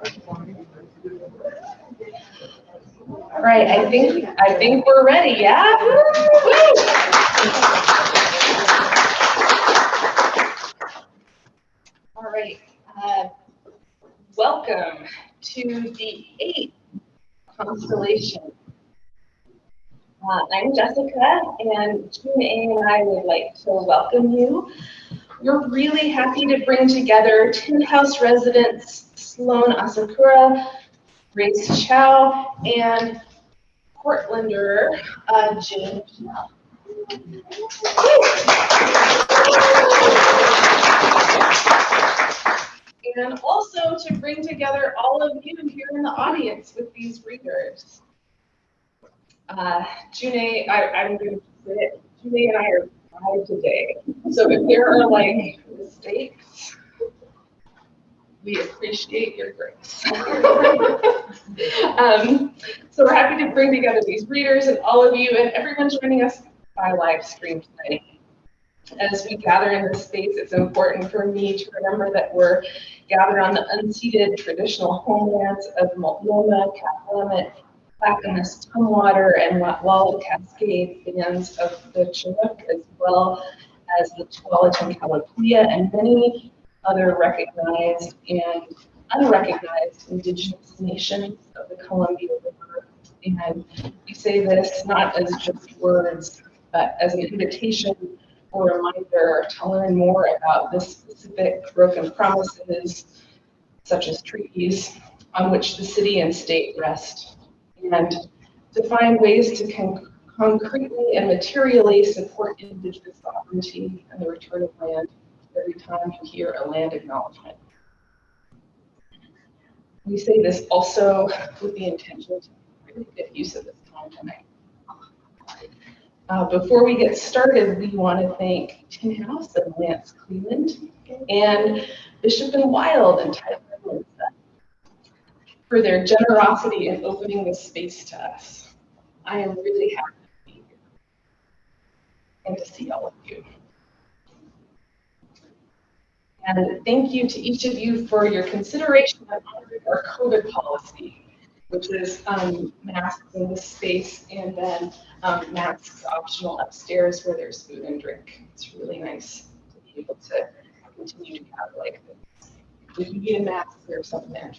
All right, I think we're ready, yeah? All right, welcome to the 8th Constellation. I'm Jessica, and June and I would like to welcome you. We're really happy to bring together Tin House residents Sloan Asakura, Grace Chao, and Portlander June. And also to bring together all of you here in the audience with these readers. June, I'm going to say it. June and I are live today. So if there are like mistakes, we appreciate your grace. So we're happy to bring together these readers and all of you and everyone joining us by live stream tonight. As we gather in this space, it's important for me to remember that we're gathered on the unceded traditional homelands of Multnomah, Cathlamet, Clackamas, Tumwater, and Watwalla Cascade bands of the Chinook, as well as the Tualatin Calapooya, and many other recognized and unrecognized indigenous nations of the Columbia River. And we say this not as just words, but as an invitation or reminder to learn more about the specific broken promises, such as treaties, on which the city and state rest, and to find ways to concretely and materially support indigenous sovereignty and the return of land every time you hear a land acknowledgement. We say this also with the intention to really get use of this time tonight. Before we get started, we want to thank Tin House and Lance Cleveland and Bishop and Wild and Tyler for their generosity in opening this space to us. I am really happy to be here and to see all of you. And thank you to each of you for your consideration of honoring our COVID policy, which is masks in this space and then masks optional upstairs where there's food and drink. It's really nice to be able to continue to gather like this. If you need a mask, there's some in there.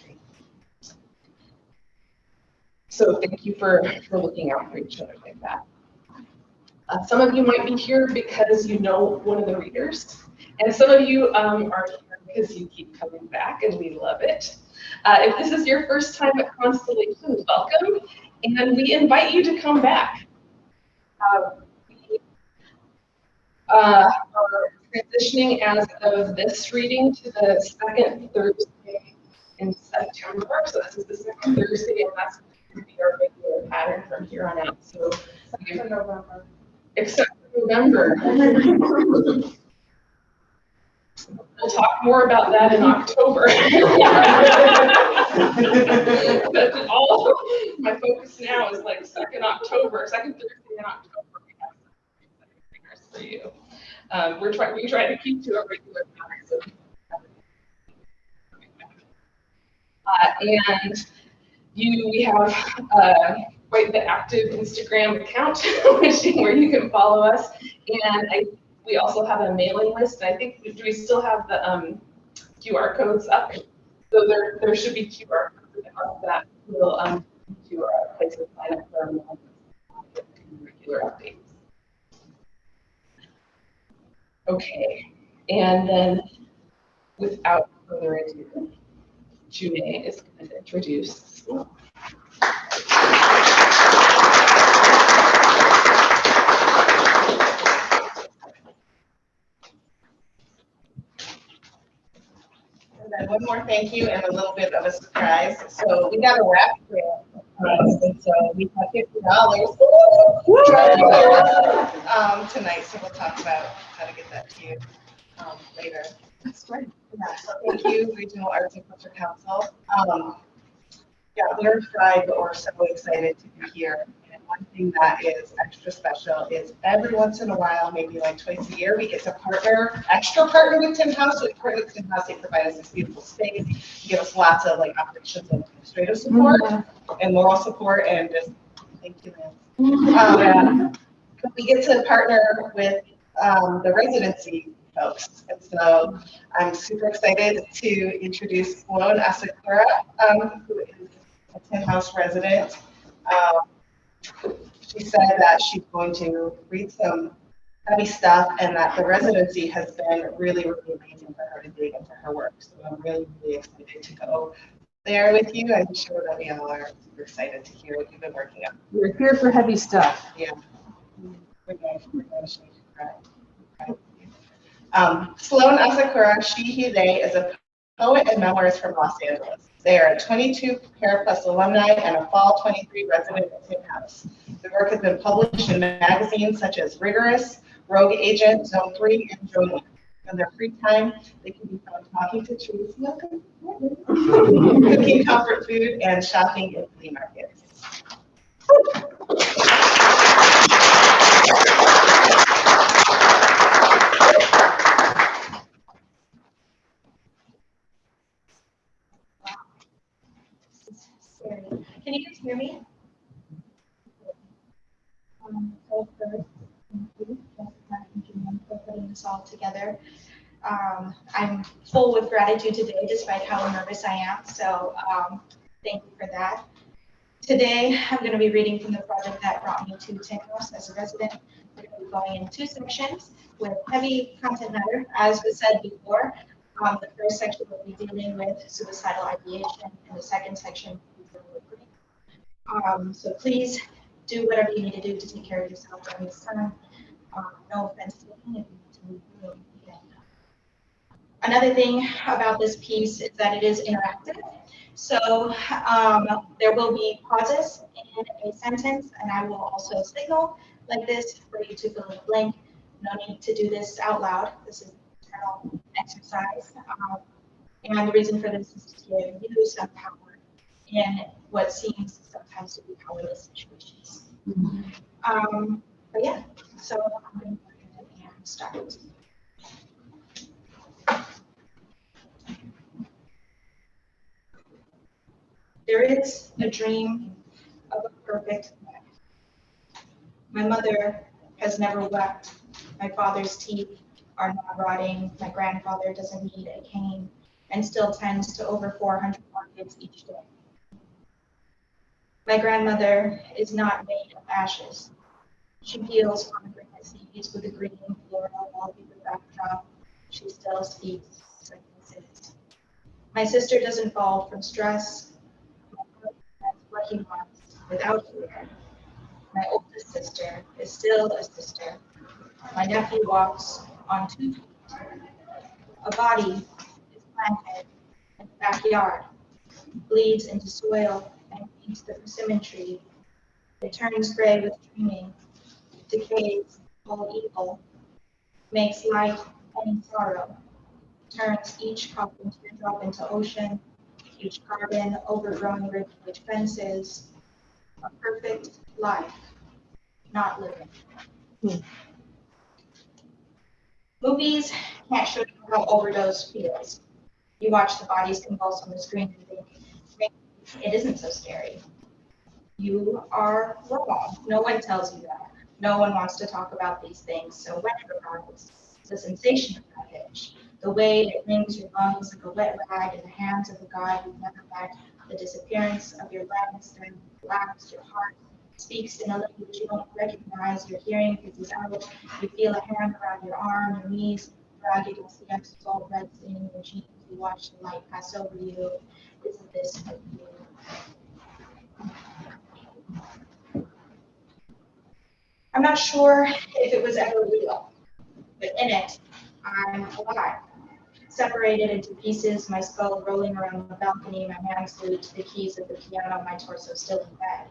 So thank you for looking out for each other like that. Some of you might be here because you know one of the readers, and some of you are here because you keep coming back, and we love it. If this is your first time at Constellation, welcome, and we invite you to come back. We are transitioning as of this reading to the second Thursday in September, so this is the second Thursday, and that's going to be our regular pattern from here on out. So, except for November. We'll talk more about that in October. But all my focus now is like second Thursday in October. We have some for you. We try to keep to a regular pattern. And we have quite the active Instagram account where you can follow us, and we also have a mailing list. I think we still have the QR codes up, so there should be QR codes that will to our place to sign up for our regular updates. Okay, and then without further ado, June is going to introduce Sloan. And then one more thank you and a little bit of a surprise. So we got a wrap and so we have $50 tonight. So we'll talk about how to get that to you later. That's right. Yeah. So thank you, Regional Arts and Culture Council. Yeah, we're fried, but we're so excited to be here and one thing that is extra special is every once in a while, maybe like twice a year, we get to extra partner with Tin House. So we partner with Tin House, they provide us this beautiful space, give us lots of like operations and administrative support and moral support, and just thank you, man. We get to partner with the residency folks. And so I'm super excited to introduce Sloan Asakura, who is a Tin House resident. She said that she's going to read some heavy stuff and that the residency has been really, really amazing for her to dig into her work. So I'm really, really excited to go there with you. I'm sure that we all are super excited to hear what you've been working on. We're here for heavy stuff. Yeah. We're going to cry. Sloan Asakura, she, he, they is a poet and memoirist from Los Angeles. They are a 22 Para Plus alumni and a Fall 23 resident of Tin House. Their work has been published in magazines such as Rigorous, Rogue Agent, Zone 3, and Zone 1. In their free time, they can be found talking to trees, cooking comfort food, and shopping in flea markets. Can you guys hear me? So first, thank you, Jessica and Julian, for putting this all together. I'm full with gratitude today, despite how nervous I am. So thank you for that. Today, I'm going to be reading from the project that brought me to Tin House as a resident. We're going to be going in two sections with heavy content matter. As was said before, the first section will be dealing with suicidal ideation, and the second section will be dealing with grief. So please do whatever you need to do to take care of yourself during this time. No offense to any of you to leave the room again. Another thing about this piece is that it is interactive. So there will be pauses in a sentence, and I will also signal like this for you to fill in the blank. No need to do this out loud. This is an internal exercise. And the reason for this is to give you some power in what seems sometimes to be powerless situations. But yeah, so I'm going to go ahead and start. There is a dream of a perfect life. My mother has never wept. My father's teeth are not rotting. My grandfather doesn't need a cane and still tends to over 400 markets each day. My grandmother is not made of ashes. She peels pomegranate seeds with a green floral wallpaper backdrop. She still speaks sentences. My sister doesn't fall from stress. That's what he wants without fear. My oldest sister is still a sister. My nephew walks on 2 feet. A body is planted in the backyard, bleeds into soil and feeds the persimmon tree. It turns gray with dreaming, decays all evil, makes light any sorrow, turns each carbon teardrop into ocean, each carbon overgrowing ridge fences, a perfect life, not living. Movies can't show you how overdose feels. You watch the bodies convulse on the screen and think, maybe it isn't so scary. You are wrong. No one tells you that. No one wants to talk about these things. So when it arrives, the sensation of that itch, the way it rings your lungs like a wet rag in the hands of a God you've never met, the disappearance of your legs that relax your heart, speaks in a language you don't recognize, your hearing fizzes out, you feel a hand around your arm, your knees drag against the exalt red stain in your jeans, you watch the light pass over you. Isn't this what you do? I'm not sure if it was ever real, but in it, I'm alive. Separated into pieces, my skull rolling around the balcony, my hands glued to the keys of the piano, my torso still in bed,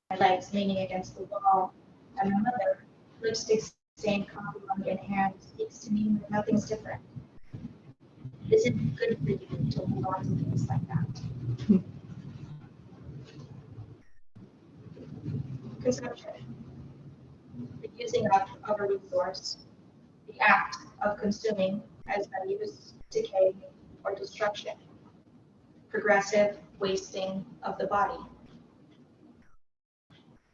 my legs leaning against the wall, and my mother, lipstick-stained coffee mug in hand, speaks to me that nothing's different. Is it good for you to hold on to things like that? consumption, the using up of a resource, the act of consuming as abuse, decay, or destruction, progressive wasting of the body.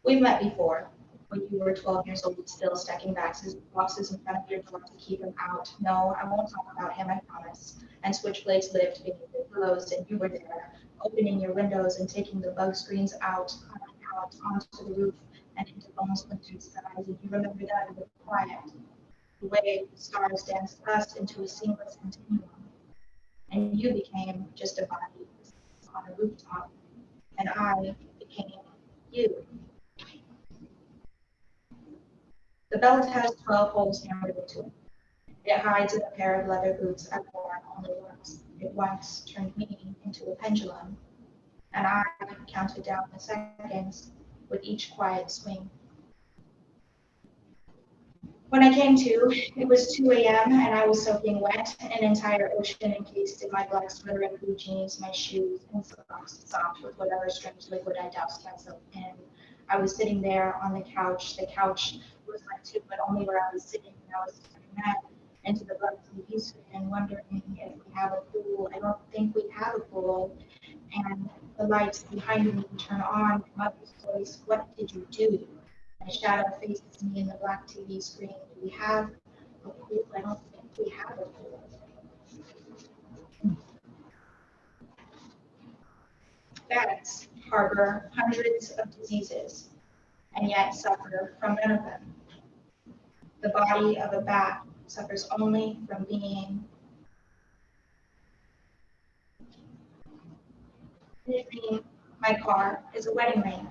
We've met before, when you were 12 years old, still stacking boxes in front of your door to keep him out. No, I won't talk about him, I promise. And switchblades lived beneath your pillows, and you were there, opening your windows and taking the bug screens out onto the roof and into bone splintered skies. And you remember that in the quiet, the way the stars danced us into a seamless continuum. And you became just a body on a rooftop, and I became you. The belt has 12 holes hammered into it. It hides in a pair of leather boots I've worn only once. It once turned me into a pendulum, and I counted down the seconds with each quiet swing. When I came to, it was 2 a.m. and I was soaking wet, an entire ocean encased in my black sweater and blue jeans, my shoes and socks soaked with whatever strange liquid I doused myself in. I was sitting there on the couch. The couch was my too, but only where I was sitting, and I was staring at into the black TV screen, wondering if we have a pool. I don't think we have a pool. And the lights behind me turn on. My mother's voice, "What did you do?" My shadow faces me in the black TV screen. Do we have a pool? I don't think we have a pool. Bats harbor hundreds of diseases and yet suffer from none of them. The body of a bat suffers only from being. Beneath my car is a wedding ring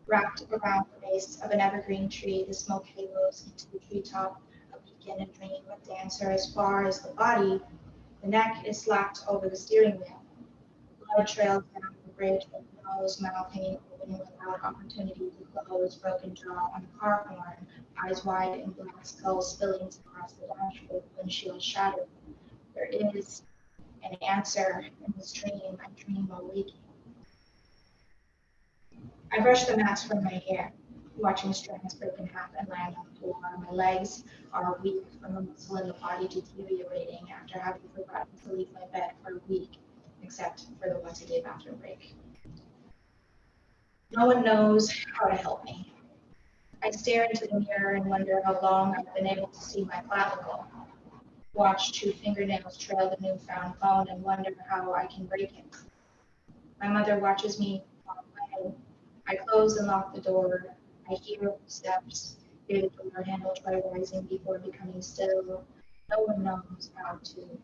wrapped around the base of an evergreen tree. The smoke halos into the treetop, a beacon and dream, a dancer as far as the body. The neck is slapped over the steering wheel. Blood trails down the bridge with nose, mouth hanging open without opportunity to close, broken jaw on the car horn, eyes wide and black skull spilling across the dashboard, windshield shattered. There is an answer in this dream. I dream while waking. I brush the mats from my hair, watching strands break in half and land on the floor. My legs are weak from the muscle in the body deteriorating after having forgotten to leave my bed for a week, except for the once-a-day bathroom break. No one knows how to help me. I stare into the mirror and wonder how long I've been able to see my clavicle. Watch 2 fingernails trail the newfound phone and wonder how I can break it. My mother watches me walk away. I close and lock the door. I hear steps, hear the door handle try rising before becoming still. No one knows how to.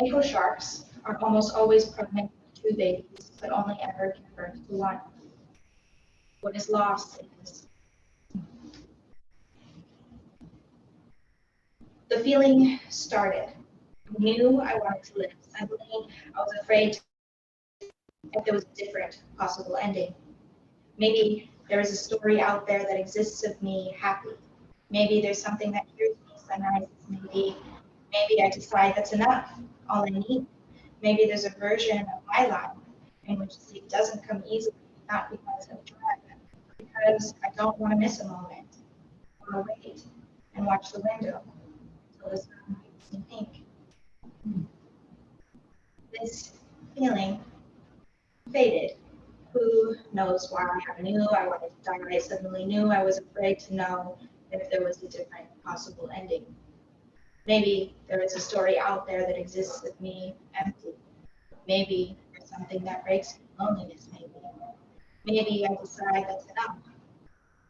Mako sharks are almost always pregnant with 2 babies, but only ever give birth to 1. What is lost is the feeling started. I knew I wanted to live. Suddenly, I was afraid if there was a different possible ending. Maybe there is a story out there that exists of me happy. Maybe there's something that hears me sunrises. Maybe I decide that's enough, all I need. Maybe there's a version of my life in which sleep doesn't come easily, not because of dread, but because I don't want to miss a moment. I want to wait and watch the window until the sun makes me pink. This feeling faded. Who knows why? I knew I wanted to die. I suddenly knew I was afraid to know if there was a different possible ending. Maybe there is a story out there that exists with me empty. Maybe there's something that breaks me, loneliness maybe. Maybe I decide that's enough.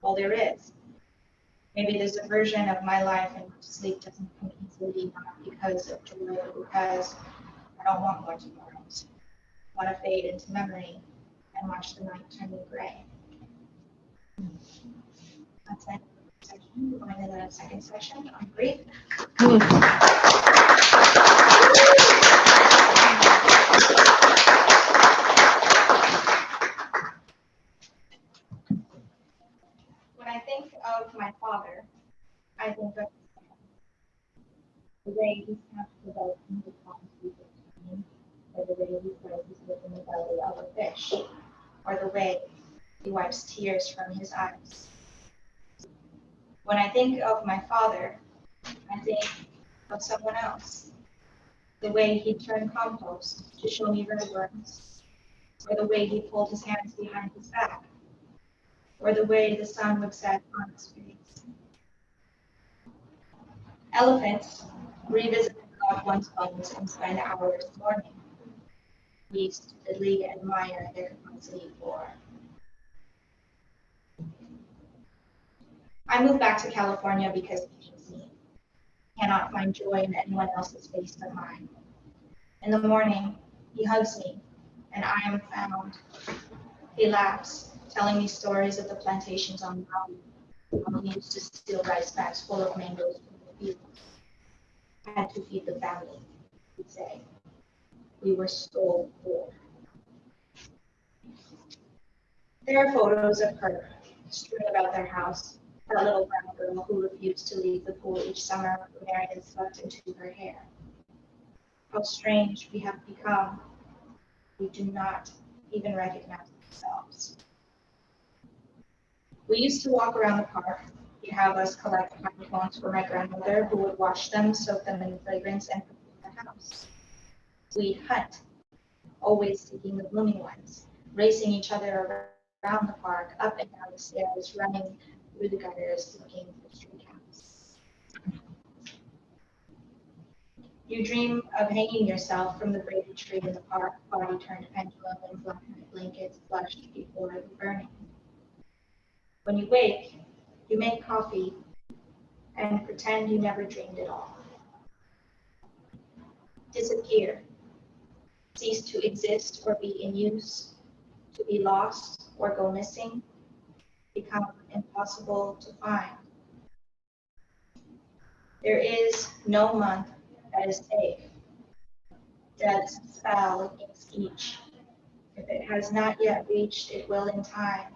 All there is. Maybe there's a version of my life in which sleep doesn't come easily, not because of joy, but because I don't want more tomorrows. I want to fade into memory and watch the night turn to gray. That's it. We're going to the second session on grief. When I think of my father, I think of the way he snapped the boat in the pond or the way he slices within the belly of a fish. or the way he wipes tears from his eyes. When I think of my father, I think of someone else. The way he turned compost to show me rootworms, or the way he pulled his hands behind his back, or the way the sun would set on his face. Elephants revisit loved one's bones and spend hours mourning. We stupidly admire their capacity for. I moved back to California because he hates me. Cannot find joy in anyone else's face but mine. In the morning, he hugs me, and I am found. He laughs, telling me stories of the plantations on the mountain, how he used to steal rice bags full of mangoes from the fields. Had to feed the family, he'd say. We were so poor. There are photos of her strewn about their house, that little brown girl who refused to leave the pool each summer when Marion slept into her hair. How strange we have become. We do not even recognize ourselves. We used to walk around the park. He'd have us collect pine cones for my grandmother, who would wash them, soak them in fragrance, and put them in the house. We'd hunt, always seeking the blooming ones, racing each other around the park, up and down the stairs, running through the gutters, looking for stray cats. You dream of hanging yourself from the braided tree in the park, body turned pendulum and black night blankets flushed before the burning. When you wake, you make coffee and pretend you never dreamed at all. Disappear, cease to exist or be in use, to be lost or go missing, become impossible to find. There is no month that is safe. Death's spell against each. If it has not yet reached, it will in time.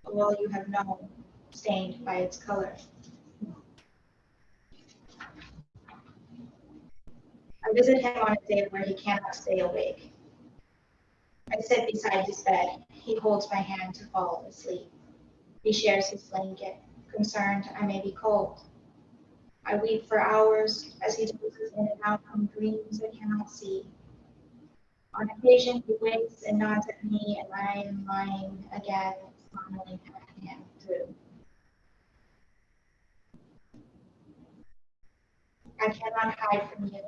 All you have known, stained by its color. I visit him on a day where he cannot stay awake. I sit beside his bed. He holds my hand to fall asleep. He shares his blanket, concerned I may be cold. I weep for hours as he dozes in and out from dreams I cannot see. On occasion, he wakes and nods at me, and I am lying again, smiling at him through. I cannot hide from you.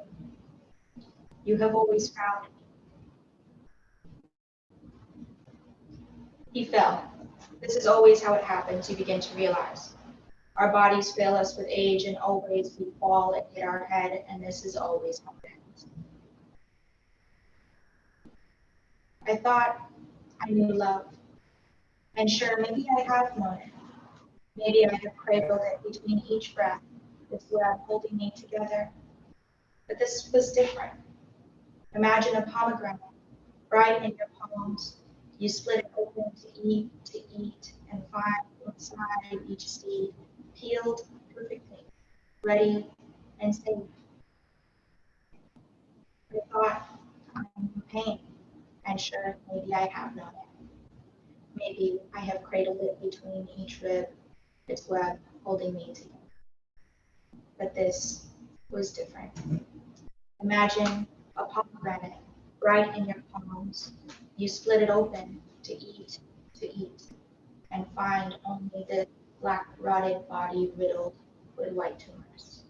You have always found me. He fell. This is always how it happens, you begin to realize. Our bodies fail us with age, and always we fall and hit our head, and this is always how it ends. I thought I knew love, and sure, maybe I have known it. Maybe I have cradled it between each breath, this web holding me together. But this was different. Imagine a pomegranate, bright in your palms. You split it open to eat, and find inside each seed, peeled perfectly, ready and safe. I thought I knew pain, and sure, maybe I have known it. Maybe I have cradled it between each rib, its web holding me together. But this was different. Imagine a pomegranate, bright in your palms. You split it open to eat, and find only the black rotted body riddled with white tumors.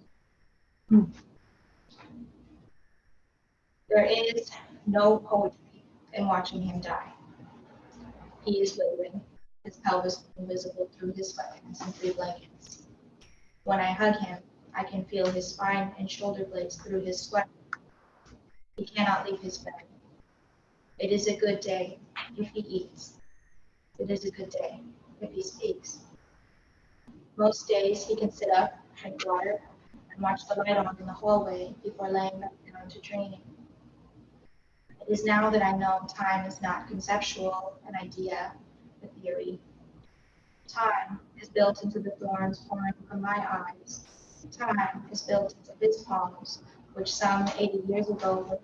There is no poetry in watching him die. He is wavering, his pelvis invisible through his sweatpants and 3 blankets. When I hug him, I can feel his spine and shoulder blades through his sweat. He cannot leave his bed. It is a good day if he eats. It is a good day if he speaks. Most days he can sit up, drink water, and watch the light on in the hallway before laying back down to training. It is now that I know time is not conceptual, an idea, a theory. Time is built into the thorns pouring from my eyes. Time is built into his palms, which some 80 years ago were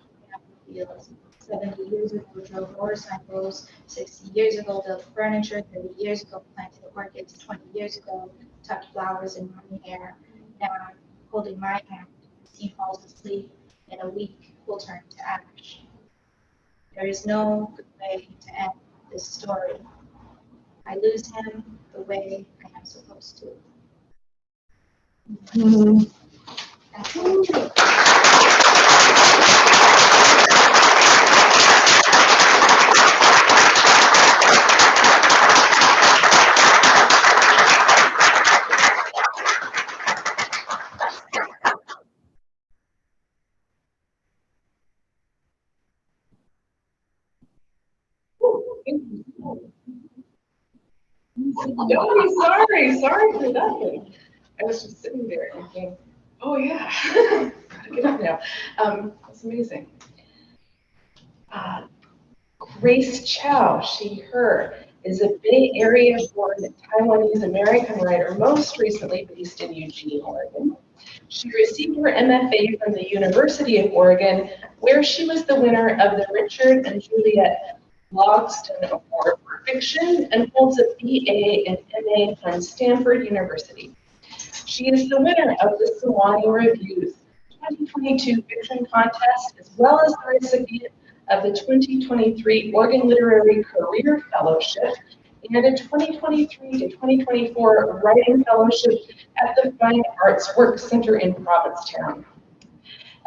automobiles. 70 years ago, drove motorcycles. 60 years ago, built furniture. 30 years ago, planted orchids. 20 years ago, tucked flowers in my hair. Now I'm holding my hand as he falls asleep. In a week, will turn to ash. There is no good way to end this story. I lose him the way I am supposed to. That's all. Oh, sorry for that. I was just sitting there thinking, oh yeah, gotta get up now. That's amazing. Uh, Grace Chao, she, her, is a Bay Area born Taiwanese American writer, most recently based in Eugene, Oregon. She received her MFA from the University of Oregon, where she was the winner of the Richard and Juliet Logston Award for Fiction and holds a BA and MA from Stanford University. She is the winner of the Sloan Review's 2022 Fiction Contest, as well as the recipient of the 2023 Oregon Literary Career Fellowship and a 2023 to 2024 Writing Fellowship at the Fine Arts Work Center in Provincetown.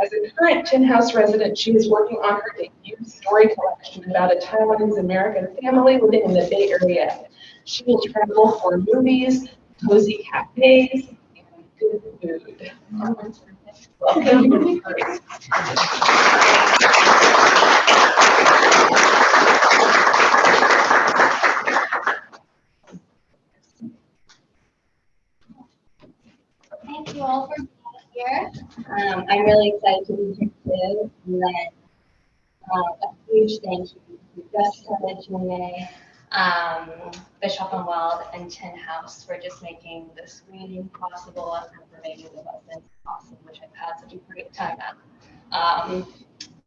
As a current Tin House resident, she is working on her debut story collection about a Taiwanese American family living in the Bay Area. She will travel for movies, cozy cafes, and good food. Welcome, Grace. Thank you all for being here. I'm really excited to be here too. And then a huge thank you to Jessica, June, Bishop and Wild, and Tin House for just making this reading possible and for making the lessons awesome, which I've had such a great time at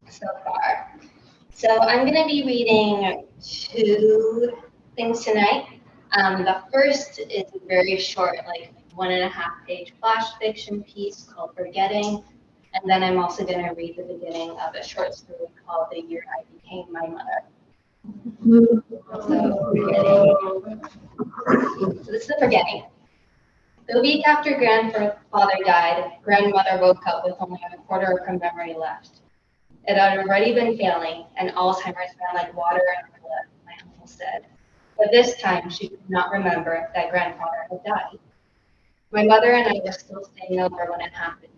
so far. So I'm going to be reading two things tonight. The first is a very short, like 1.5-page flash fiction piece called Forgetting. And then I'm also going to read the beginning of a short story called The Year I Became My Mother. So this is the Forgetting. The week after grandfather died, grandmother woke up with only a quarter of her memory left. It had already been failing, and Alzheimer's ran like water in her blood, my uncle said. But this time, she could not remember that grandfather had died. My mother and I were still staying over when it happened.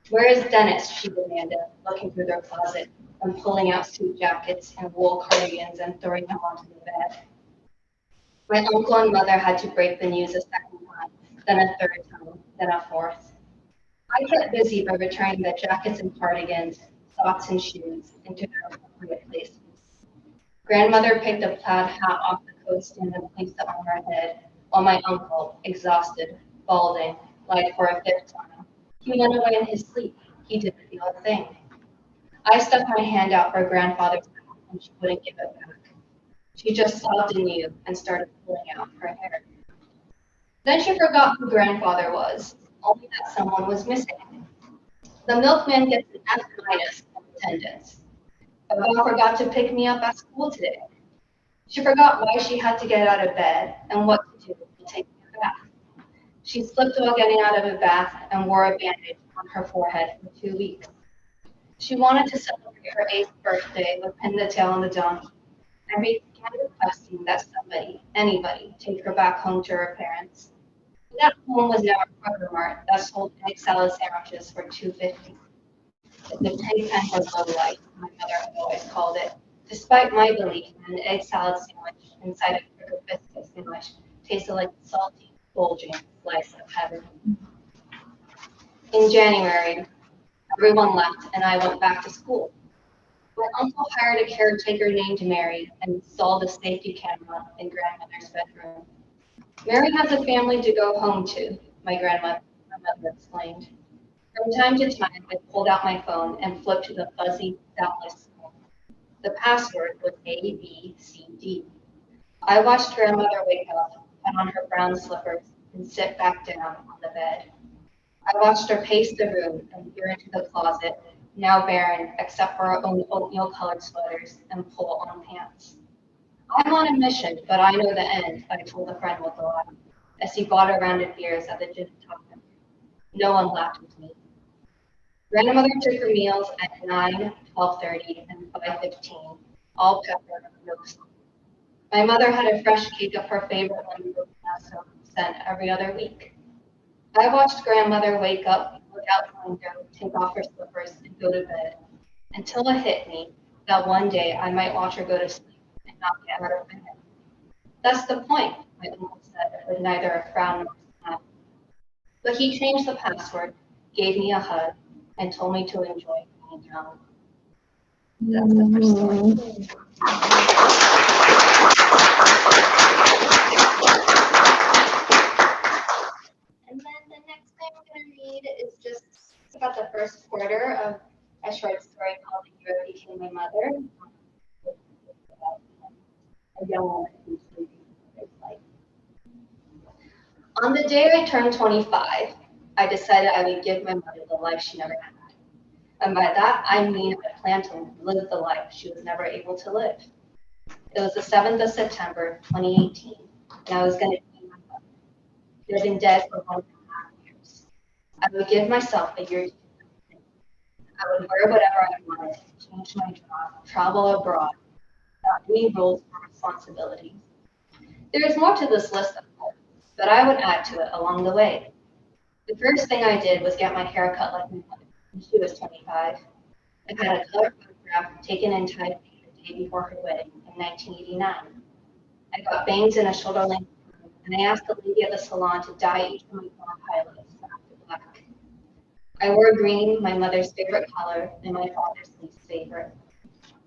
Where is Dennis? She demanded, looking through their closet and pulling out suit jackets and wool cardigans and throwing them onto the bed. My uncle and mother had to break the news a second time, then a third time, then a fourth. I kept busy by returning the jackets and cardigans, socks and shoes into their appropriate places. Grandmother picked a plaid hat off the coat stand and placed it on her head, while my uncle, exhausted, balding, lied for a fifth time. He went away in his sleep. He did the odd thing. I stuck my hand out for grandfather's hat, and she wouldn't give it back. She just sobbed anew and started pulling out her hair. Then she forgot who grandfather was, only that someone was missing. The milkman gets an F- in attendance. Baba forgot to pick me up at school today. She forgot why she had to get out of bed and what to do to take a bath. She slipped while getting out of a bath and wore a bandage on her forehead for 2 weeks. She wanted to celebrate her 8th birthday with Pin the Tail on the donkey and began requesting that somebody, anybody, take her back home to her parents. That home was now a Kroger Mart that sold egg salad sandwiches for $2.50. The pig pen was low light, my mother had always called it, despite my belief that an egg salad sandwich inside a Kroger biscuit sandwich tasted like a salty, bulging slice of heaven. In January, everyone left and I went back to school. My uncle hired a caretaker named Mary and installed a safety camera in grandmother's bedroom. Mary has a family to go home to, my grandmother explained. From time to time, I pulled out my phone and flipped to the fuzzy, soundless password was ABCD. I watched grandmother wake up, put on her brown slippers, and sit back down on the bed. I watched her pace the room and peer into the closet, now barren except for her own oatmeal-colored sweaters and pull-on pants. I'm on a mission, but I know the end, I told a friend with a laugh, as he bought a round of beers at the gin and tonic. No one laughed with me. Grandmother took her meals at 9, 12:30, and 5:15, all pepper, no salt. My mother had a fresh cake of her favorite lemon espresso sent every other week. I watched grandmother wake up, look out the window, take off her slippers, and go to bed, until it hit me that one day I might watch her go to sleep and not get out of bed. That's the point, my uncle said with neither a frown nor a smile. But he changed the password, gave me a hug, and told me to enjoy being young. That's the first story. And then the next thing I'm going to read is just about the first quarter of a short story called The Year I Became My Mother. A young woman who's living her life. On the day I turned 25, I decided I would give my mother the life she never had. And by that, I mean I planned to live the life she was never able to live. It was the 7th of September, 2018, and I was going to be my mother. She had been dead for 1.5 years. I would give myself a year to do. I would wear whatever I wanted, change my job, travel abroad, without any rules or responsibilities. There is more to this list, of course, but I would add to it along the way. The first thing I did was get my hair cut like my mother when she was 25. I had a color photograph taken in Taipei the day before her wedding in 1989. I got bangs and a shoulder-length perm, and I asked the lady at the salon to dye each of my blonde highlights back to black. I wore green, my mother's favorite color, and my father's least favorite.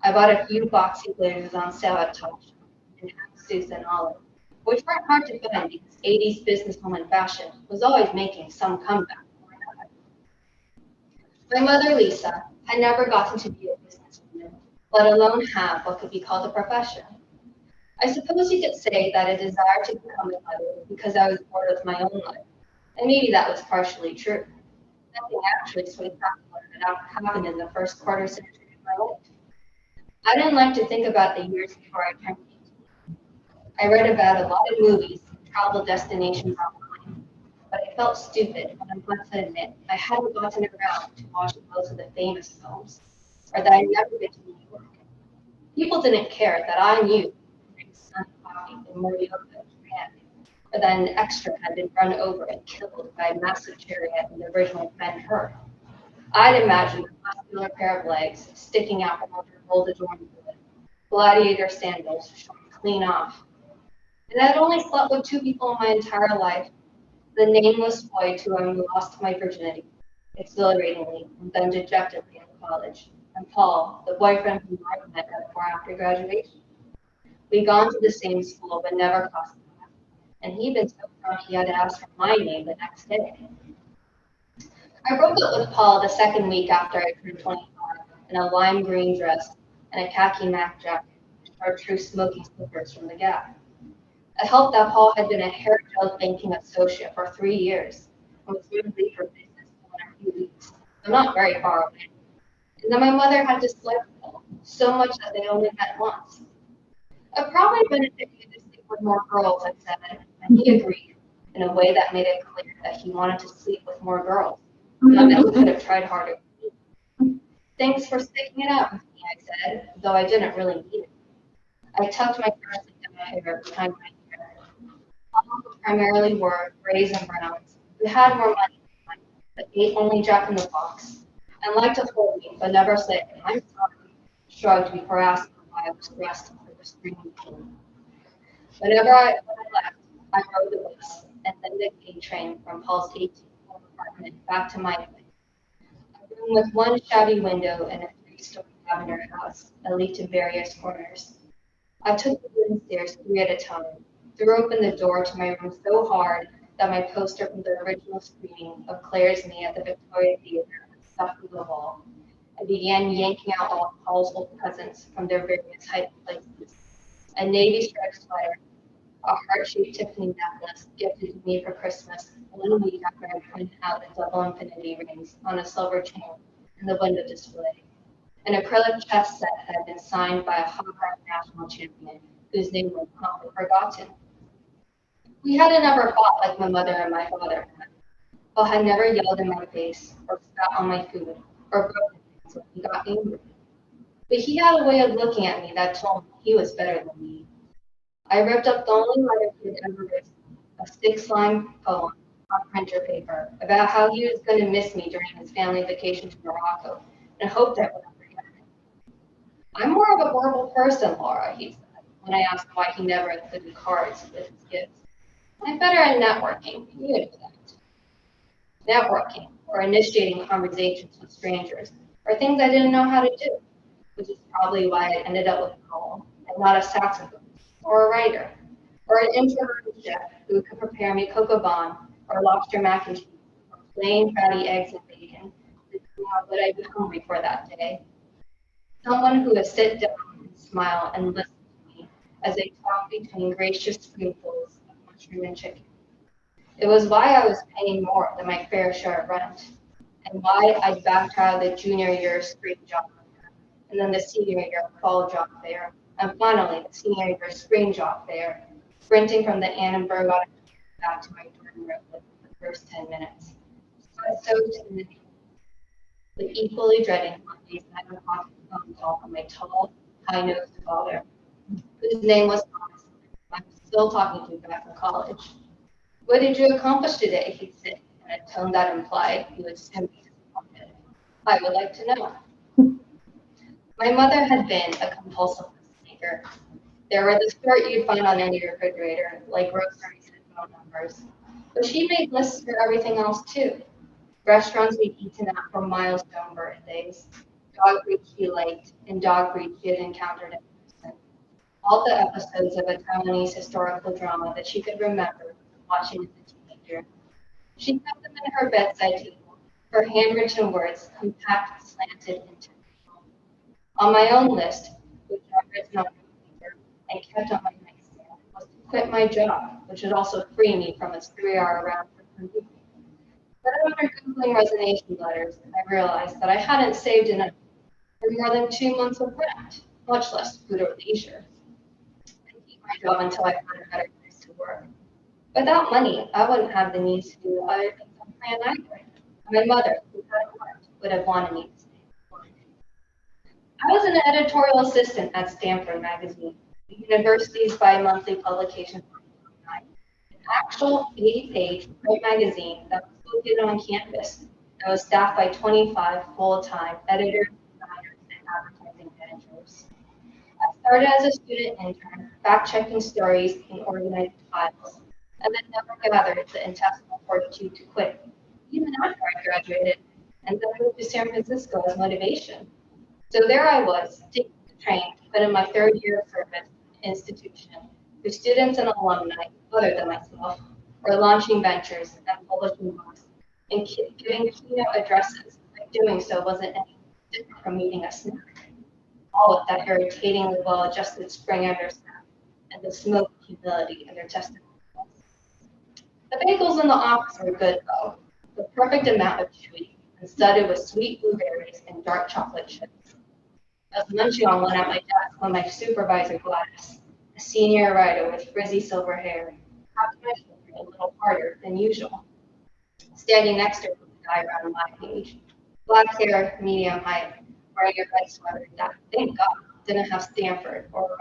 I bought a few boxy blazers on sale at Topshop and suits and olive, which weren't hard to find because 80s businesswoman fashion was always making some comeback or another. My mother, Lisa, had never gotten to be a businesswoman, let alone have what could be called a profession. I suppose you could say that a desire to become a mother because I was bored with my own life, and maybe that was partially true. Nothing actually spectacular had happened in the first quarter century of my life. I didn't like to think about the years before I turned 18. I read about a lot of movies and travel destinations online, but I felt stupid when I'm glad to admit I hadn't gotten around to watch most of the famous films, or that I'd never been to New York. People didn't care that I knew Sun Coffee in Morioka, Japan, or that an extra had been run over and killed by a massive chariot in the original Ben-Hur. I'd imagined a muscular pair of legs sticking out from under gold-adorned hood, gladiator sandals showing clean off. And I'd only slept with 2 people in my entire life, the nameless boy to whom I lost my virginity, exhilaratingly and then dejectedly in college, and Paul, the boyfriend whom I met at 4 after graduation. We'd gone to the same school but never crossed paths, and he'd been so drunk he had to ask for my name the next day. I broke up with Paul the second week after I turned 25 in a lime green dress and a khaki Mac jacket, chartreuse smoking slippers from the Gap. It helped that Paul had been a hair gel banking associate for 3 years and was going to leave for business in a few weeks, so not very far away. And then my mother had disliked Paul so much that they only met once. I'd probably benefit you to sleep with more girls, I said, and he agreed in a way that made it clear that he wanted to sleep with more girls. Not that he could have tried harder. Thanks for sticking it out with me, I said, though I didn't really mean it. I tucked my dress into my hair behind my ear. Paul primarily wore grays and browns. We had more money than mine, but ate only Jack in the Box, and liked to hold me, but never said, I'm sorry, shrugged before asking why I was dressed like a screaming king. Whenever I left, I rode the bus and then the K train from Paul's 18-floor apartment back to my place. A room with one shabby window and a 3-story lavender house that lead to various corners. I took the wooden stairs 3 at a time, threw open the door to my room so hard that my poster from the original screening of Claire's Me at the Victoria Theatre was stuck to the wall, I began yanking out all household presents from their various hiding places. A navy striped sweater, a heart-shaped Tiffany necklace gifted to me for Christmas 1 week after I printed out the double infinity rings on a silver chain in the window display. An acrylic chess set that had been signed by a Hawkeye national champion whose name was promptly forgotten. We hadn't ever fought like my mother and my father had. Paul had never yelled in my face or spat on my food or broken things when he got angry. But he had a way of looking at me that told me he was better than me. I ripped up the only letter he had ever written, a 6-line poem on printer paper about how he was going to miss me during his family vacation to Morocco and hoped I wouldn't forget it. I'm more of a verbal person, Laura, he said, when I asked why he never included cards with his gifts. I'm better at networking, you know that. Networking, or initiating conversations with strangers, are things I didn't know how to do, which is probably why I ended up with a poem and not a saxophonist, or a writer, or an introverted chef who could prepare me cocoa bon or lobster mac and cheese, or plain fatty eggs and bacon, depending on what I'd be hungry for that day. Someone who would sit down and smile and listen to me as I talked between gracious spoonfuls of mushroom and chicken. It was why I was paying more than my fair share of rent, and why I'd backed out of the junior year spring job fair, and then the senior year fall job fair, and finally the senior year spring job fair, sprinting from the Annenberg auditorium back to my dorm room within the first 10 minutes. So timid, but equally dreading Monday's 9 o'clock phone call from my tall, high-nosed father, whose name was Thomas. I'm still talking to back from college. What did you accomplish today? He said in a tone that implied he was simply disappointed. I would like to know. My mother had been a compulsive maker. They were the sort you'd find on any refrigerator, like groceries and phone numbers. But she made lists for everything else too. Restaurants we'd eaten at for milestone birthdays, dog breeds she liked, and dog breeds she had encountered in person. All the episodes of a Taiwanese historical drama that she could remember watching as a teenager. She kept them in her bedside table, her handwritten words compact, slanted, intentional. On my own list, which I'd written on paper and kept on my nightstand, was to quit my job, which would also free me from its 3-hour round trip commute. But after Googling resignation letters, I realized that I hadn't saved enough for more than 2 months of rent, much less food or leisure. I'd keep my job until I found a better place to work. Without money, I wouldn't have the need to do other things on plan either. My mother, who hadn't worked, would have wanted me to stay employed. I was an editorial assistant at Stanford Magazine, the university's bi-monthly publication for alumni, an actual 80-page print magazine that was located on campus that was staffed by 25 full-time editors, designers, and advertising managers. I started as a student intern, fact-checking stories and organizing files, and then never gathered the intestinal fortitude to quit, even after I graduated, and then moved to San Francisco as motivation. So there I was, taking the train, but in my 3rd year of service institution, whose students and alumni, other than myself, were launching ventures and publishing books, and giving keynote addresses, like doing so wasn't any different from eating a snack, all with that irritatingly well-adjusted spring undersnap and the smoke humility in their testimony. The bagels in the office were good, though, the perfect amount of chewy and studded with sweet blueberries and dark chocolate chips. I was munching on one at my desk when my supervisor Gladys, a senior writer with frizzy silver hair, tapped my shoulder a little harder than usual. Standing next to her was a guy around my age, black hair, medium height, wearing a red sweater that, thank God, didn't have Stanford or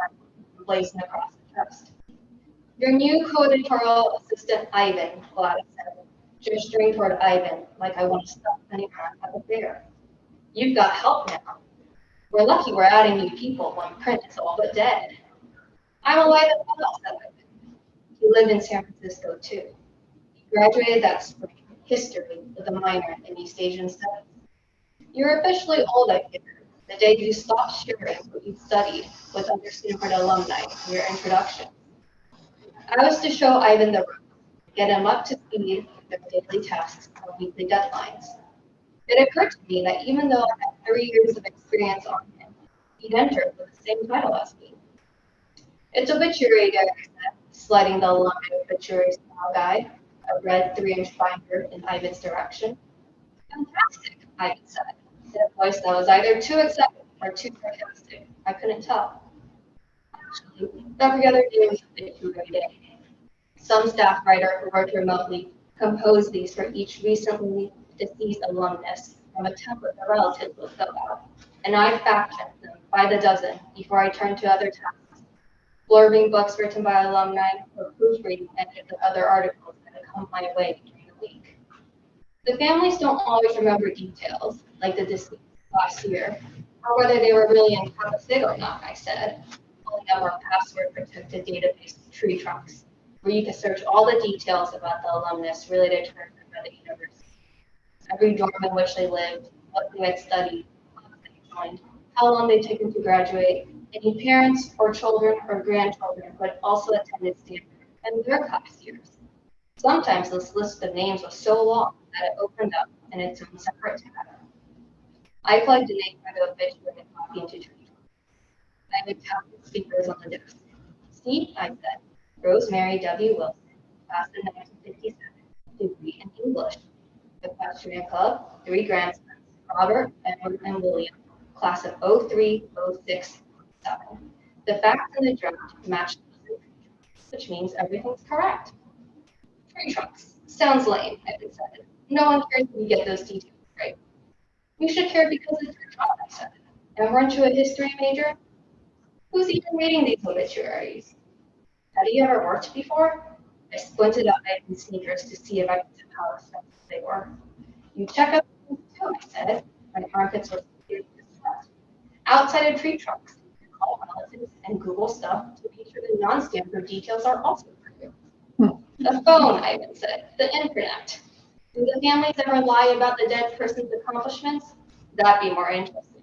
blazing across the chest. Your new co-editorial assistant, Ivan, Gladys said, gesturing toward Ivan like I want to stop any crap at the fair. You've got help now. We're lucky we're adding new people when print is all but dead. I'm alive and well, said Ivan. He lived in San Francisco, too. He graduated that spring, history, with a minor in East Asian studies. You're officially old, I figured, the day you stopped sharing what you studied with other Stanford alumni in your introduction. I was to show Ivan the ropes, get him up to speed with their daily tasks or weekly deadlines. It occurred to me that even though I had 3 years of experience on him. He'd entered with the same title as me. It's obituary guide, I said, sliding the alumni obituary style guide, a red 3-inch binder in Ivan's direction. Fantastic, Ivan said, in a voice that was either too excited or too sarcastic. I couldn't tell. Actually, every other day was a obituary day. Some staff writer who worked remotely composed these for each recently deceased alumnus from a template the relatives would fill out, and I fact-checked them by the dozen before I turned to other tasks, blurbing books written by alumni or proofreading any of the other articles that had come my way during the week. The families don't always remember details, like the deceased last year, or whether they were really in Calicut or not, I said, pulling up our password-protected database of tree trunks, where you can search all the details about the alumnus related to her time at the university. Every dorm in which they lived, what they had studied, what they joined, how long they'd taken to graduate, any parents or children or grandchildren who had also attended Stanford and their class years. Sometimes this list of names was so long that it opened up in its own separate tab. I plugged a name for the obituary copy into tree trunks. I would tap the speakers on the desk. See, I said, Rosemary W. Wilson, class of 1957, degree in English. The Equestrian Club, 3 grandsons, Robert, Edward, and William, class of 03, 06, 07. The facts in the draft match, which means everything's correct. Tree trunks. Sounds lame, Evan said. No one cares if you get those details right. You should care because it's your job, I said. And weren't you a history major? Who's even reading these obituaries? Had you ever worked before? I squinted at Ivan's sneakers to see if I could tell how expensive they were. You check up too, I said. My armpits were seared with sweat. Outside of tree trunks, you call relatives and Google stuff to make sure the non-Stanford details are also for you. The phone, Ivan said. The internet. Do the families ever lie about the dead person's accomplishments? That'd be more interesting.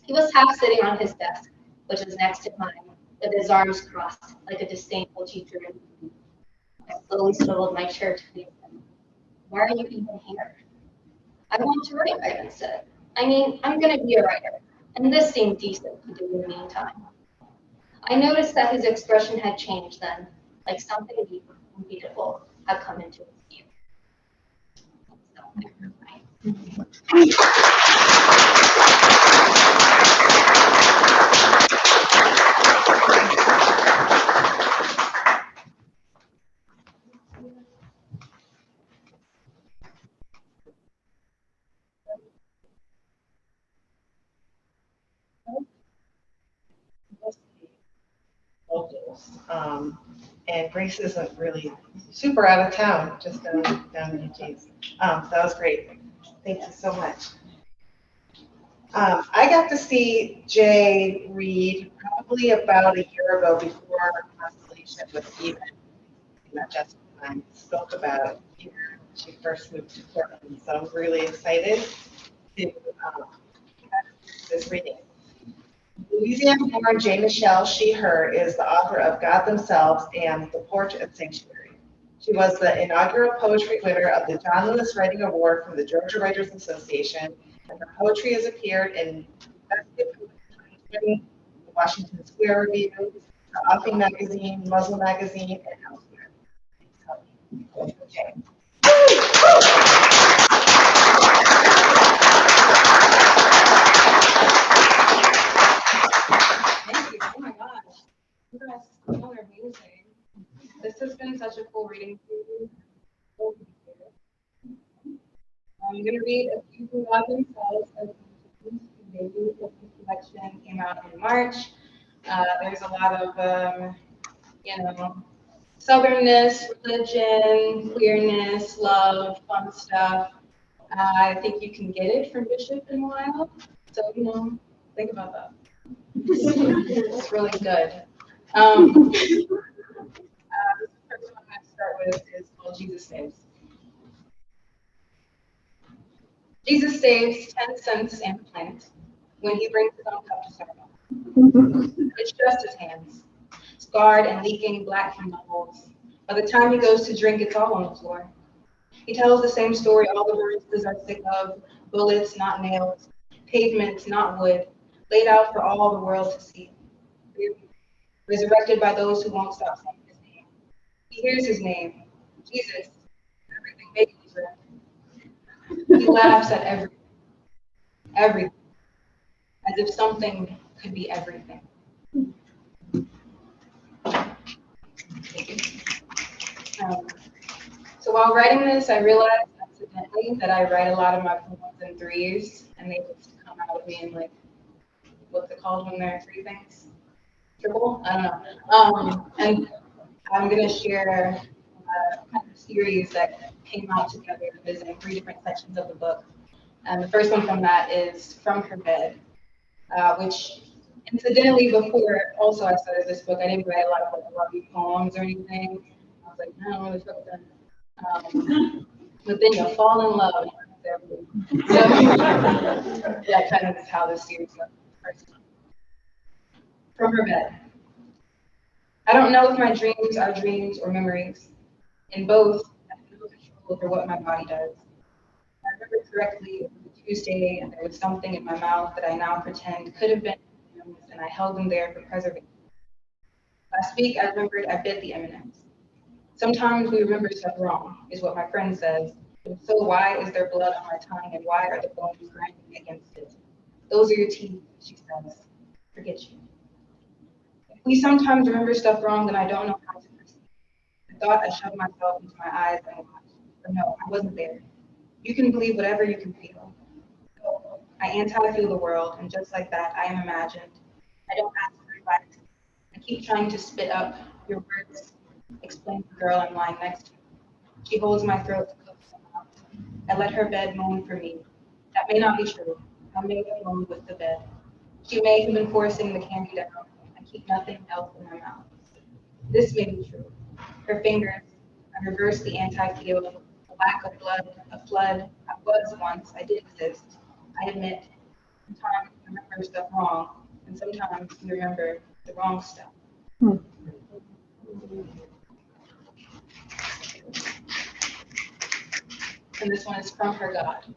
He was half sitting on his desk, which was next to mine, with his arms crossed like a disdainful teacher. I slowly swiveled my chair to face him. Why are you even here? I want to write, Ivan said. I mean, I'm going to be a writer, and this seemed decent to do in the meantime. I noticed that his expression had changed then, like something deeper and beautiful had come into his view. Locals. And Grace isn't really super out of town, just down in Eugene. So that was great. Thank you so much. I got to see Jay read probably about a year ago before Constellation with Steven, that Jessica and I spoke about here when she first moved to Portland. So I'm really excited to this reading. Louisiana-born Jay Nichelle, she/her, is the author of God Themselves and The Porch and Sanctuary. She was the inaugural poetry winner of the John Lewis Writing Award from the Georgia Writers Association, and her poetry has appeared in the Washington Square Review, the Offing Magazine, Muslim Magazine, and elsewhere. Okay. Thank you. Oh my gosh. You guys all are amazing. This has been such a cool reading for me. I'm going to read a few from God Themselves as baby. The collection came out in March. There's a lot of, southernness, religion, queerness, love, fun stuff. I think you can get it from Bishop in a while. So, think about that. It's really good. The first one I'm going to start with is called Jesus Saves. Jesus saves 10 cents and a plant when he brings his own cup to Starbucks. It's just his hands, scarred and leaking black from the holes. By the time he goes to drink, it's all on the floor. He tells the same story all the baristas are sick of, bullets, not nails. pavement, not wood, laid out for all the world to see. Resurrected by those who won't stop saying his name. He hears his name, Jesus. Everything babies are. He laughs at everything, as if something could be everything. So while writing this, I realized accidentally that I write a lot of my poems in threes, and they just come out of me in like, what's it called when there are three things? Triple? I don't know. And I'm gonna share kind of a series that came out together is in three different sections of the book. And the first one from that is From Her Bed, which incidentally before also I started this book, I didn't write a lot of like love poems or anything. I was like, I don't really feel them. But then you fall in love. And so, that kind of is how this series goes. First one. From Her Bed. I don't know if my dreams are dreams or memories. In both, I have no control over what my body does. I remember correctly, it was a Tuesday, and there was something in my mouth that I now pretend could have been M&Ms, and I held them there for preservation. Last week, I remembered I bit the M&Ms. Sometimes we remember stuff wrong, is what my friend says. And so why is there blood on my tongue, and why are the bones grinding against it? Those are your teeth, she says. Forget you. If we sometimes remember stuff wrong, then I don't know how to proceed. I thought I shoved myself into my eyes and watched, but no, I wasn't there. You can believe whatever you can feel. So, I anti-feel the world, and just like that, I am imagined. I don't ask for advice. I keep trying to spit up your words, explain to the girl I'm lying next to. She holds my throat to coax them out. I let her bed moan for me. That may not be true. I may have moaned with the bed. She may have been forcing the candy down. I keep nothing else in my mouth. This may be true. Her fingers, I reverse the anti-feel, a lack of blood, a flood. I was once, I did exist. I admit, sometimes we remember stuff wrong, and sometimes we remember the wrong stuff. And this one is From Her God.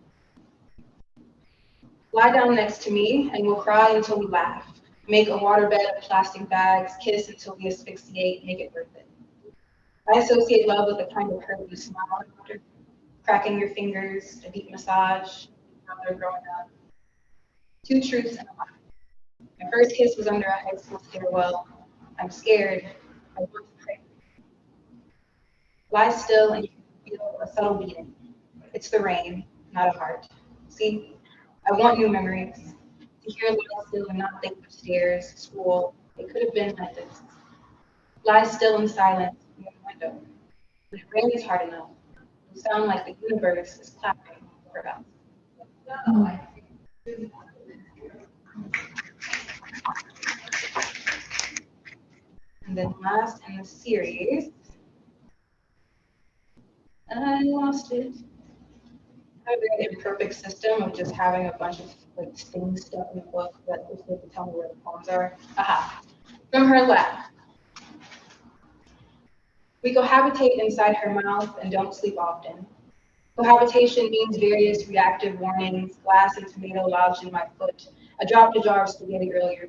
Lie down next to me, and we'll cry until we laugh. Make a waterbed of plastic bags, kiss until we asphyxiate, make it worth it. I associate love with the kind of hurt you smile after, cracking your fingers, a deep massage, brother growing up. Two truths and a lie. My first kiss was under a high school stairwell. I'm scared. I want to pray. Lie still and you can feel a subtle beating. It's the rain, not a heart. See, I want new memories. To hear lie still and not think of stairs, school. It could have been like this. Lie still in silence near the window. When it rains hard enough, it will sound like the universe is clapping for us. And then last in the series, I lost it. I have a very imperfect system of just having a bunch of like things stuck in the book that is supposed to tell me where the poems are. Aha. From her lap. We cohabitate inside her mouth and don't sleep often. Cohabitation means various reactive warnings, glass and tomato lodged in my foot. I dropped a jar of spaghetti earlier,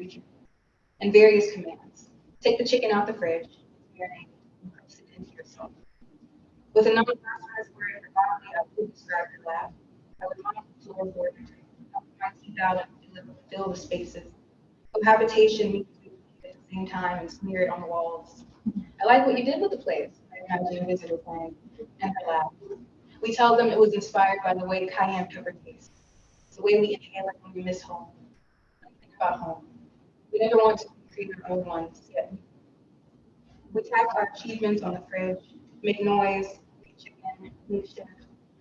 and various commands. Take the chicken out the fridge, marinate, and press it into yourself. With a non-personalized word for body, I would describe her laugh. I would mop the floorboard, help my teeth out and fill the spaces. Cohabitation means we eat at the same time and smear it on the walls. I like what you did with the place, I imagine a visitor saying, and her laugh. We tell them it was inspired by the way cayenne pepper tastes, the way we inhale it when we miss home. Think about home. We never want to create our own ones yet. We tack our achievements on the fridge, make noise, make chicken, make chef,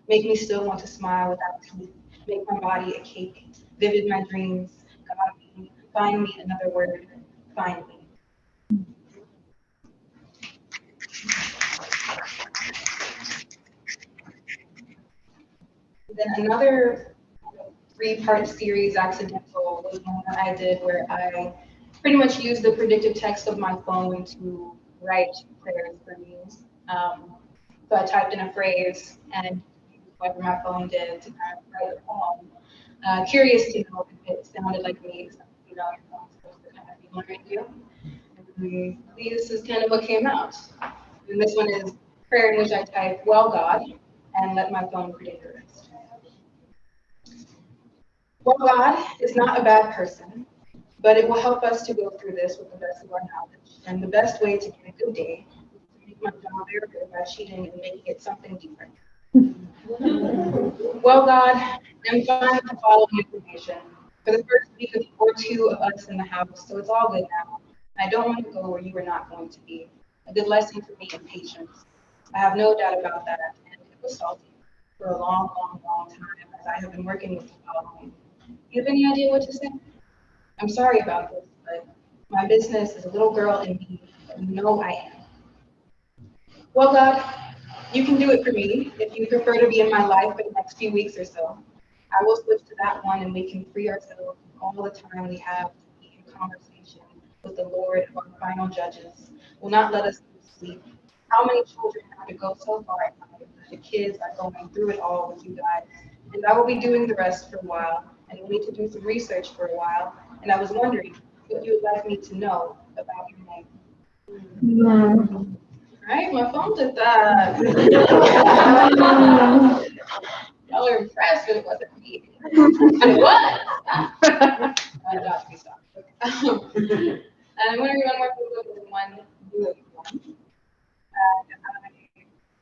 make me still want to smile without teeth, make my body a cake, vivid my dreams, God me, find me another word, find me. Then another three-part series, Accidental, was one that I did where I pretty much used the predictive text of my phone to write prayers for me. So I typed in a phrase and whatever my phone did to kind of write a poem. Curious to know if it sounded like me, because you know, your phone's supposed to kind of be learning you. And this is kind of what came out. And this one is prayer in which I type, well, God, and let my phone predict the rest. Well, God is not a bad person, but it will help us to go through this with the best of our knowledge. And the best way to get a good day is to make my job very good by cheating and making it something different. Well, God, I'm fine with the following information. For the first week or two of us in the house, so it's all good now. I don't want to go where you are not going to be. A good lesson for me in patience. I have no doubt about that, and it was salty for a long, long, long time as I have been working with the following. You have any idea what to say? I'm sorry about this, but my business is a little girl in me, and you know I am. Well, God, you can do it for me if you prefer to be in my life for the next few weeks or so. I will switch to that one and we can free ourselves from all the time we have to be in conversation with the Lord of our final judges. Will not let us lose sleep. How many children have to go so far at night that the kids are going through it all with you guys? And I will be doing the rest for a while, and we'll need to do some research for a while. And I was wondering what you would like me to know about your name. Right, my phone did that. Y'all are impressed, but it wasn't me. And it was. Not to be stopped. And I'm going to read one more book and one new one. I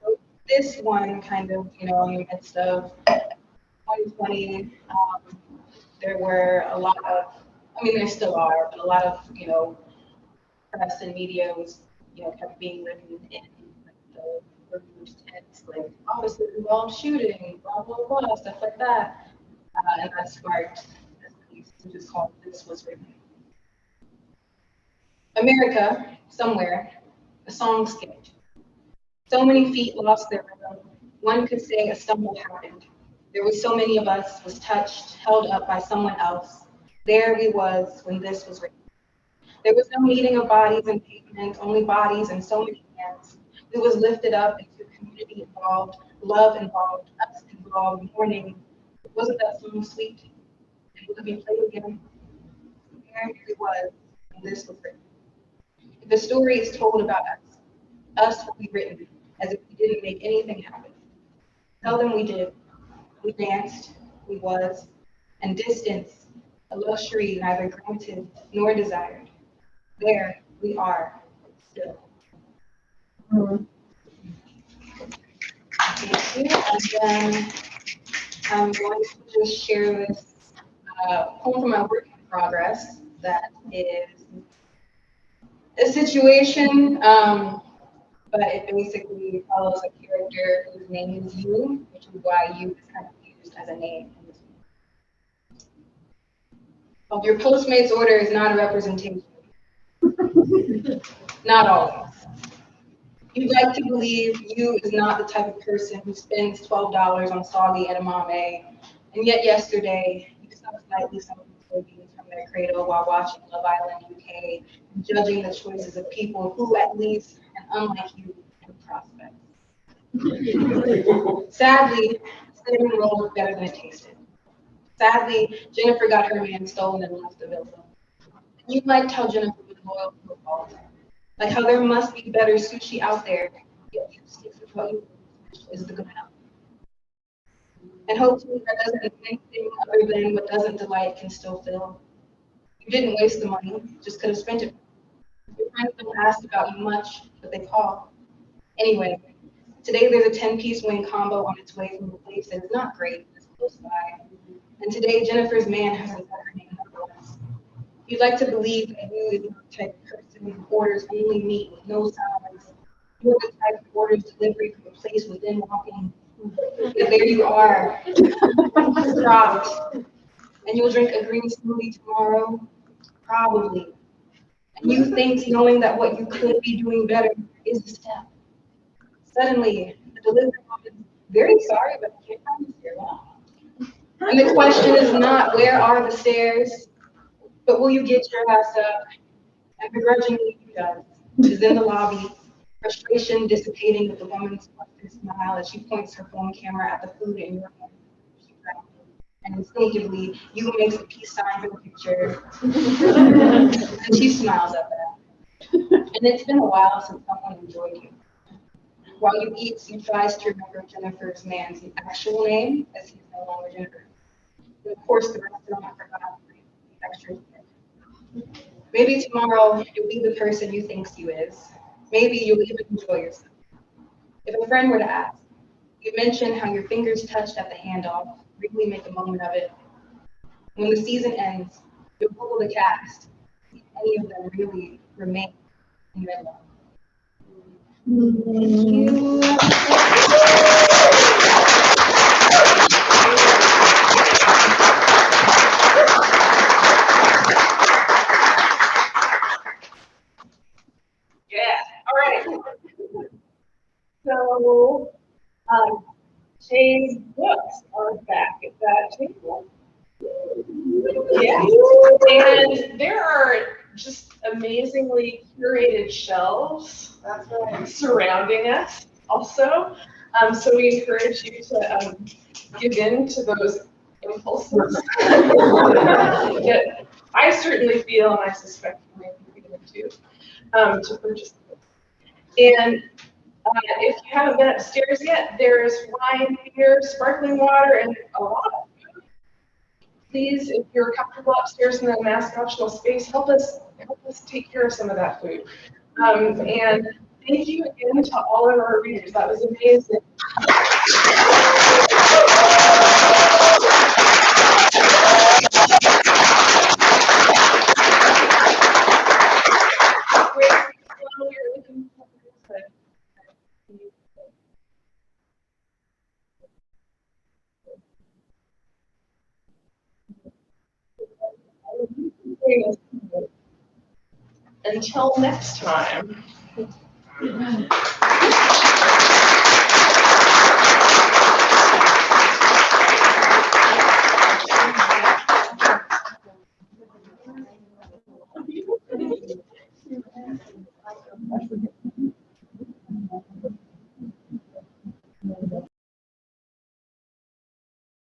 wrote this one kind of, you know, in the midst of 2020. There were a lot of, I mean, there still are, but a lot of, you know, press and media was, you know, kept being written in like, the removed text, like, oh, this is involved shooting, blah, blah, blah, stuff like that. And that sparked this piece, which is called This Was Written. America, somewhere, a song skipped. So many feet lost their rhythm. One could say a stumble happened. There were so many of us, was touched, held up by someone else. There we was when this was written. There was no meeting of bodies and pavement, only bodies and so many hands. We was lifted up into community involved, love involved, us involved, mourning. Wasn't that song sweet? And would it be played again? There it was, and this was written. If the story is told about us will be written as if we didn't make anything happen. Tell them we did. We danced, we was, and distance, a luxury neither granted nor desired. There we are, still. Thank you. And then I'm going to just share this poem from my work in progress that is a situation, but it basically follows a character whose name is you, which is why you is kind of used as a name in this one. Your Postmates order is not a representation. Not always. You'd like to believe you is not the type of person who spends $12 on soggy edamame, and yet yesterday you saw slightly some soybeans from their cradle while watching Love Island UK and judging the choices of people who, at least, and unlike you, have prospects. Sadly, cinnamon roll was better than it tasted. Sadly, Jennifer got her man stolen and left the villa. You might tell Jennifer was loyal to a fault. Like how there must be better sushi out there, yet you stick with what you is the good enough. And hopefully that doesn't mean anything other than what doesn't delight can still fill. You didn't waste the money, just could have spent it. Your friends don't ask about you much, but they call. Anyway, today there's a 10-piece wing combo on its way from the place that is not great, but it's close by. And today Jennifer's man hasn't got her name nonetheless. You'd like to believe that you is the type of person who orders only meat with no sides. You're the type who orders delivery from a place within walking. But there you are, dropped. And you'll drink a green smoothie tomorrow? Probably. And you think knowing that what you could be doing better is the step. Suddenly, the delivery woman is very sorry, but I can't find the stairwell. And the question is not where are the stairs, but will you get your ass up? And begrudgingly he does. She's in the lobby, frustration dissipating with the woman's flustered smile as she points her phone camera at the food in your hand. And instinctively, you make some peace signs in the picture. And she smiles at that. And it's been a while since someone enjoyed you. While you eat, you tries to remember Jennifer's man's actual name, as he's no longer Jennifer. And of course, the restaurant forgot the extra. Maybe tomorrow you'll be the person you think you is. Maybe you'll even enjoy yourself. If a friend were to ask, you mention how your fingers touched at the handoff, really make a moment of it. When the season ends, you'll Google the cast. See if any of them really remain in your love. Thank you. Yeah, all right. So, Jay's books are back at that table. Yeah, and there are just amazingly curated shelves surrounding us also. So we encourage you to give in to those impulses. that I certainly feel, and I suspect you may feel too, to purchase them. And if you haven't been upstairs yet, there's wine, beer, sparkling water, and a lot of food. Please, if you're comfortable upstairs in the mask optional space, help us take care of some of that food. And thank you again to all of our readers. That was amazing. Until next time.